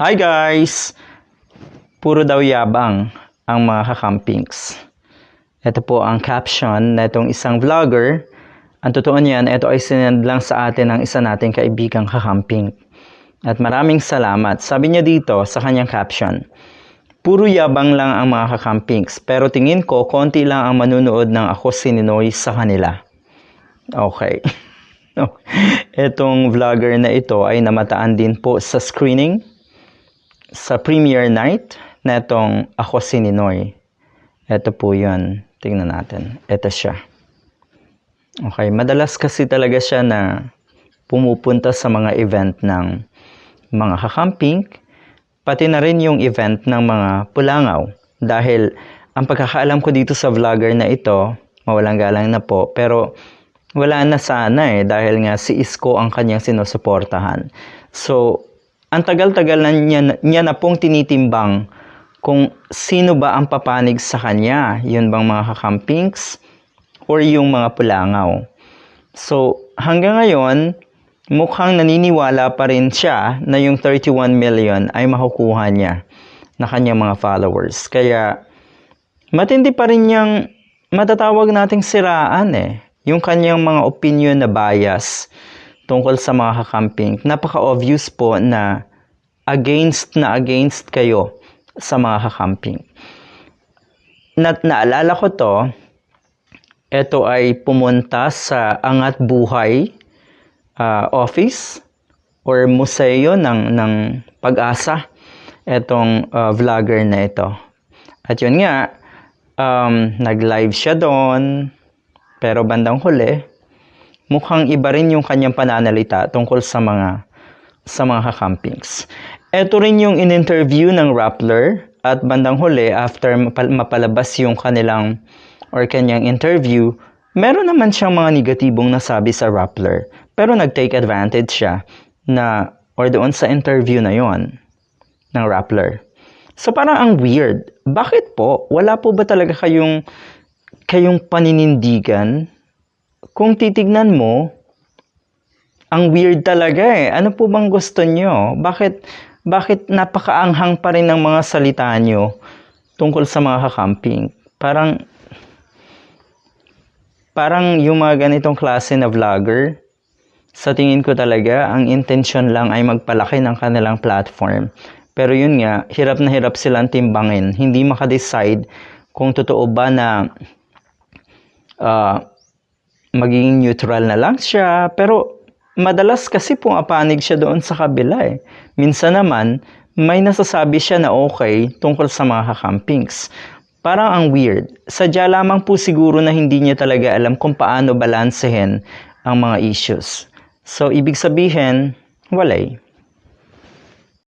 Hi guys! Puro daw yabang ang mga kakampings. Ito po ang caption na itong isang vlogger. Ang totoo niyan, ito ay sinend lang sa atin ng isa nating kaibigang kakamping. At maraming salamat. Sabi niya dito sa kanyang caption, puro yabang lang ang mga kakampings, pero tingin ko konti lang ang manunood ng Ako si Ninoy sa kanila. Okay. Itong vlogger na ito ay namataan din po sa screening sa premiere night na itong Ako si Ninoy. Ito po yun. Tingnan natin. Ito siya. Okay. Madalas kasi talaga siya na pumupunta sa mga event ng mga kakamping, pati na rin yung event ng mga pulangaw. Dahil ang pagkakaalam ko dito sa vlogger na ito, mawalang galang na po, pero wala na sana dahil nga si Isko ang kanyang sinusuportahan. So, ang tagal-tagal na niya na pong tinitimbang kung sino ba ang papanig sa kanya. Yun bang mga kakampings or yung mga pulangaw. So, hanggang ngayon, mukhang naniniwala pa rin siya na yung 31 million ay makukuha niya na kanyang mga followers. Kaya, matindi pa rin niyang matatawag nating siraan yung kanyang mga opinion na bias tungkol sa mga kakamping. Napaka-obvious po na against kayo sa mga kakamping. Naalala ko to, ito ay pumunta sa Angat Buhay office or museo ng Pag-asa, itong vlogger na ito. At yun nga, nag-live siya doon, pero bandang huli, mukhang iba rin yung kanyang pananalita tungkol sa mga kakampings. Ito rin yung in-interview ng Rappler at bandang huli, after mapalabas yung kanyang interview, meron naman siyang mga negatibong nasabi sa Rappler. Pero nag-take advantage siya doon sa interview na yon ng Rappler. So parang ang weird. Bakit po? Wala po ba talaga kayong paninindigan? Kung titignan mo, ang weird talaga Ano po bang gusto nyo? Bakit napakaanghang pa rin ng mga salita nyo tungkol sa mga kakamping? Parang yung mga ganitong klase na vlogger, sa tingin ko talaga, ang intention lang ay magpalaki ng kanilang platform. Pero yun nga, hirap na hirap silang timbangin. Hindi makadecide kung totoo ba na magiging neutral na lang siya. Pero madalas kasi pumapanig siya doon sa kabila Minsan naman, may nasasabi siya na okay tungkol sa mga kakampings. Parang ang weird. Sadya lamang po siguro na hindi niya talaga alam kung paano balansehin ang mga issues. So, ibig sabihin, walay.